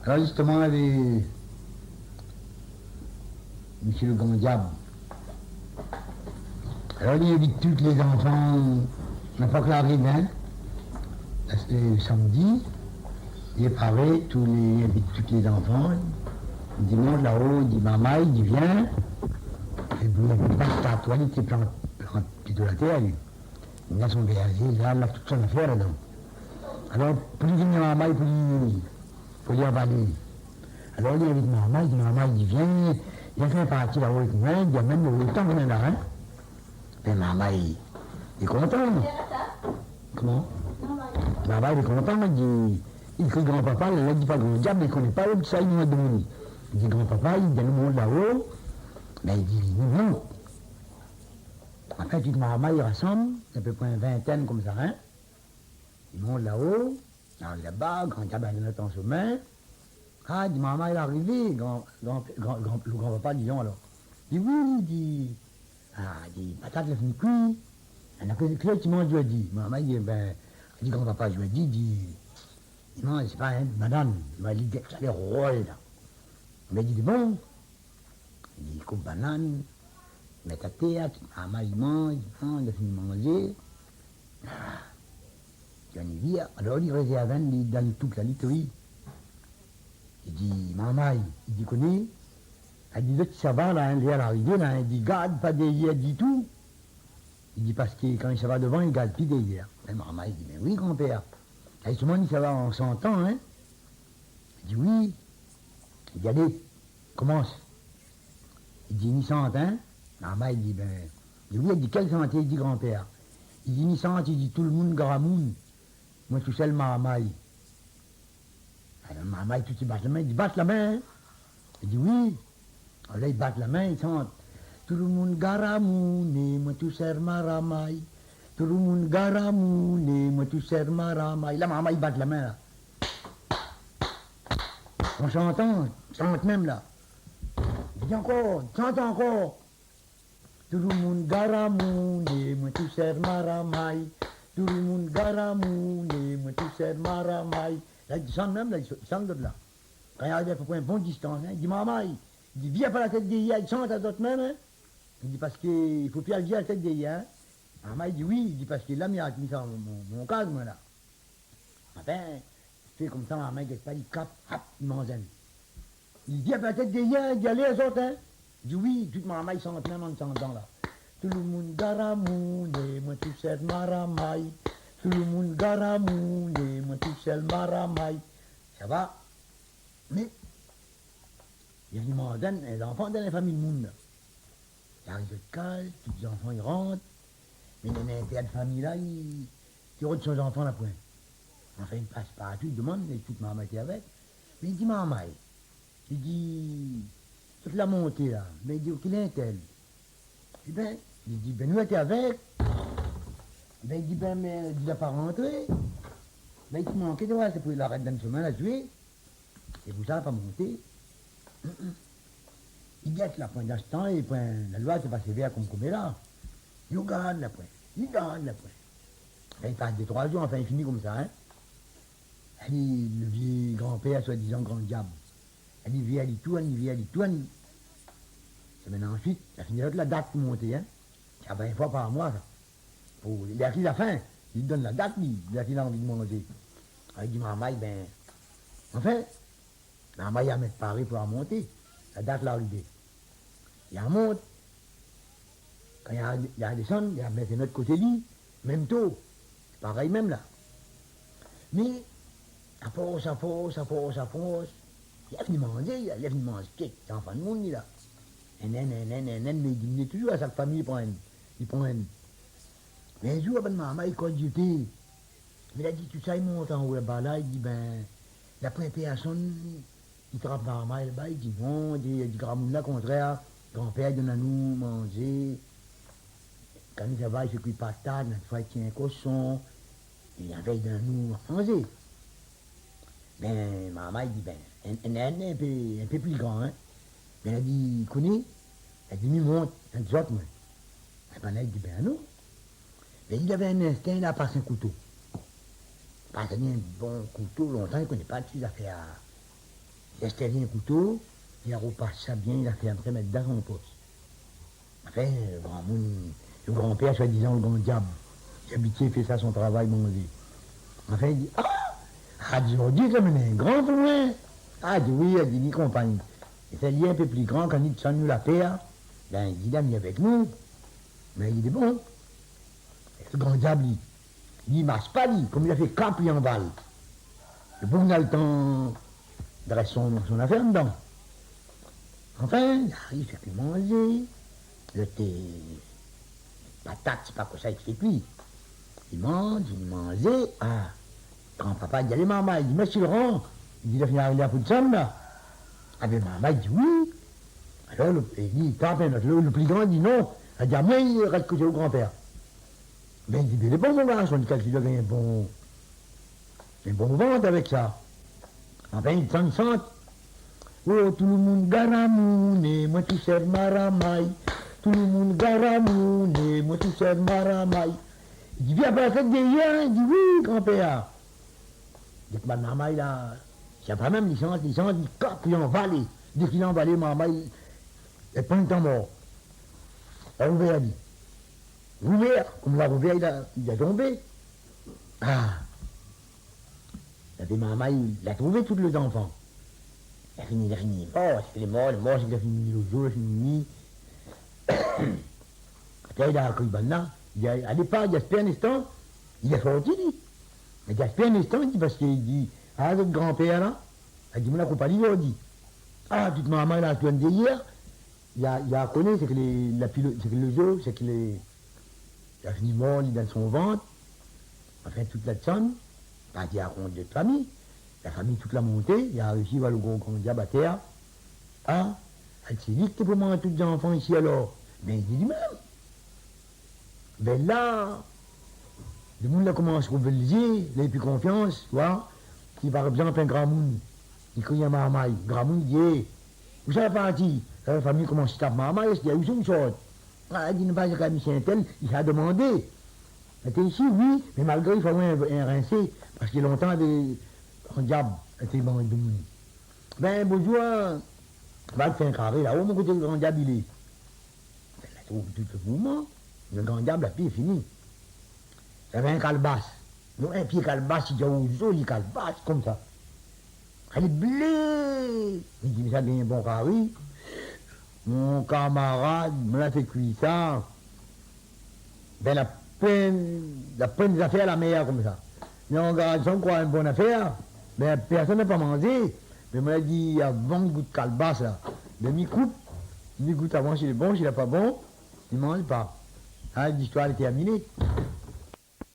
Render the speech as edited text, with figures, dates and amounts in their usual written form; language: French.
Alors justement, Monsieur le Grand Diable, alors il invite tous les enfants, n'a pas que la hein, le samedi, il est pareil, il invite tous les enfants, dimanche là-haut, il dit maman, il dit viens, et puis il passe ta toile, il plante plutôt la terre, lui. Il a son verger, là, il a toute son affaire là-dedans. Alors, plus il vient maman, pour lui avaler. Alors il invite maman, il dit viens, il a fait un parti là-haut avec moi, il dit même le temps qu'on est là, hein. Et maman, il est content. Comment? Maman, il est content, il crie grand-papa, il ne dit pas grand diable, il ne connaît pas l'autre, ça, il m'a demandé. Il dit grand-papa, il dit le monde là-haut, mais il dit non. Après, toute maman, il rassemble, à peu près une vingtaine comme ça, hein. Ils montent là-haut, là-bas, grand diable, il est en sommet. Ah, il dit maman, il est arrivé, le grand-papa, disons alors. Il dit oui, il dit. Ah, il dit, patate, lève une cuit. Elle a que tu manges jeudi. Maman, il dit, ben, il dit, grand-papa, jeudi, il dit, non, c'est pas, hein, madame, il m'a dit, ça les rôles, là. Mais il dit, bon, il dit, coupe banane, met à terre, maman, il mange, il a fini de manger. Ah, il y en a dit, alors il réserve dans toute la literie. Il dit, maman, il dit, connais, elle dit, ça va, là, il est à l'arrivée, là, il dit, garde pas derrière du tout. Il dit, parce que quand il s'en va devant, il garde plus derrière. Et maman, il dit, mais oui, grand-père. Et tout le monde, il s'en va en 100 ans, hein. Il dit, oui. Il dit, allez, commence. Il dit, ni 100, hein. Maman, il dit, ben, il dit, oui, il dit, quelle santé, il dit, grand-père. Il dit, ni 100, il dit, tout le monde, garamoun. Moi, tout seul, maman. Alors, maman, tout il bat la main, il dit, batte la main, hein. Il dit, oui. Alors là, ils battent la main, ils chantent. Tout le monde garamoune, moi tout ser maramai. Tout le monde garamoune, moi tout ser maramai. Là, maman, ils battent la main, là. En chantant, chante même, là. Il dit encore, chante encore. Tout le monde garamoune, moi tout ser maramai. Tout le monde garamoune, moi tout ser maramai. Là, ils chantent même, là, ils chantent de là. Quand il arrive à peu près une bonne distance, hein, il dit, maman, il dit, viens pas la tête des il chante à d'autres mêmes, hein. Il dit, parce qu'il ne faut plus aller à la tête des hein. Maman, il dit, oui, il dit, parce que là, il a mis ça dans mon cadre, moi, là. Enfin, je fais comme ça, maman, il dit, il cap, hop, il m'enzaine. Il dit, viens pas la tête des il dit, allez, les autres, hein. Il dit, oui, toute maman, il chante même en chantant, là. Tout le monde garamoune, moi tout seul maramai. Tout le monde garamoune, moi tout seul maramai. Ça va? Mais, il y a une mondaine, les enfants dans la famille du monde. Il arrive de calme, tous les enfants ils rentrent, mais dans l'intérieur de famille là, il rentre son enfant là point. Enfin, il passe partout, il demande, et toute maman était avec. Mais il dit, maman, il dit, toute la montée là, mais il dit, qu'il est tel? Il dit, ben nous étions avec. Ben il dit, ben mais il n'a pas rentré. Ben il manquait de voir, c'est pour l'arrêter dans le chemin à jouer. Et pour ça, il n'a pas monté. Il guette la pointe d'instant et la loi s'est passée vers comme là. Il garde la pointe. Il garde la pointe. Ben, il passe des 3 jours, enfin il finit comme ça. Hein. Elle dit, le vieux grand-père, soi-disant grand diable. Elle dit, viens, elle dit tout, elle dit tout. C'est maintenant ensuite, ça finit avec la date pour monter. Hein. C'est 20 fois par mois, ça. Il a qu'il a faim. Il donne la date, il a qu'il a envie de manger. Alors, il dit, maman, ben, enfin, maman, il a mis Paris pour en monter. La date l'a arrivée. Il en monte. Quand il y a descendre, il a mis de notre côté lit, même tôt. C'est pareil même là. Mais, à force, il a fini de manger, il a fini de manger. C'est enfant de monde, là. Mais il diminue toujours à sa famille, il prend un. Mais un jour, maman, il cogite. Il a dit, tout ça, il monte en haut là-bas, là, il dit, ben, la première personne, il frappe maman là-bas, il dit, non, il dit, grand-monde, contraire, grand-père, donne à nous manger. Quand il va, il se cuit patate, notre fois, il tient un cochon, il avait dans nous manger. Ben, maman, il dit, ben, un peu plus grand, hein. Ben, elle dit, connais, elle dit, il monte, un autres, moi. Ben, elle dit, ben, non. Mais il avait un instinct, là, passer un couteau. Passer un bon couteau, longtemps, il ne connaît pas de ces affaires. Il a servi un couteau, il a repassé ça bien, il a fait après mettre dans son poste. Enfin, le grand-père, soi-disant le grand diable, qui habitait, fait ça son travail, mon Dieu. Enfin, il dit, ah, dit, comme il est grand pour moi. Ah, il dit, oui, il dit, ni compagne. Et ça, il est un peu plus grand, quand il dit, nous la paix, ben, il dit, il est avec nous. Mais il dit, bon. Et le grand diable, il marche pas, dit, comme il a fait cap, il en balle. Le bon, il a le temps de rester son affaire dedans. Enfin, il arrive, il fait manger. Le thé, patate, c'est pas comme ça, il fait cuit. Il mange. Ah, grand-papa, il dit, allez, maman, il dit, monsieur Laurent, il dit, il a fini à pour de somme, là. Ah, ben, maman, il dit, oui. Alors, il dit, le plus grand, il dit, non. Il dit, à moi, il reste côté au grand-père. Ben, il dit, mais il est bon, mon garçon, il doit gagner un bon ventre avec ça. Enfin, il chante. Oh, tout le monde garamoune, moi tout seul maramaille. Tout le monde garamoune, moi tout seul maramaille. Il dit, viens pas la fête des liens. Il dit, oui, grand-père. Dès que ma maman, là, c'est pas même, il chante, il cap, il en valait. Dès qu'il en valait, maman, il est pas un temps mort. La Rouvert a dit, Rouvert, comme la Rouvert, il a tombé. Ah. La maman, il a trouvé tous les enfants. Il a fini, mort, c'est les morts, il a fini l'autre jour, il a fini. Après, il a accueilli Banna. Il dit, à départ, il a fait un instant, il a sorti, lui. Il a fait un instant, il dit, parce qu'il dit, ah, votre grand-père, là, il dit, mon accompagné, il dit, ah, toute maman, il a tué hier, il a connu, c'est que le jeu, c'est qu'il a fini mort, il est dans son ventre, enfin, toute la somme, pas dit à compte de famille, la famille toute la montée, il a réussi à voir le gros diable à terre. Ah, elle s'est dit que c'était pour moi tous les enfants ici alors. Mais il dit même. Ben là, le monde a commencé à mobiliser, il n'a plus confiance, tu vois. Si par exemple un grand monde, il connaît un marmaille, grand monde dit, hey, où ça va partir? La famille commence à taper marmaille, il dit, où c'est une chose? Ah, il dit, ne pas dire qu'à Michel tel, il a demandé. Il était ici, oui, mais malgré il faut avoir un rincé, parce qu'il y a longtemps, un diable était bon de monde. Ben, bonjour, va te faire un carré là-haut, mon côté, le grand diable, il est. Ben, là, tout le mouvement, le grand diable, la pied est fini. Il y avait un calebasse. Donc, un pied calebasse, il dit, oh, joli calebasse, comme ça. Elle est bleue. Il dit, mais ça bien un bon carré. Mon camarade me l'a fait cuire ça. Ben, la peine des affaires, la meilleure comme ça. Mais on garde son quoi, une bonne affaire. Mais personne n'a pas mangé. Mais moi, dit, il y a 20 gouttes de calebasse, là. Demi-coupe. Demi-goutte avant, s'il est bon, s'il n'est pas bon, il ne mange pas. Hein, l'histoire est terminée.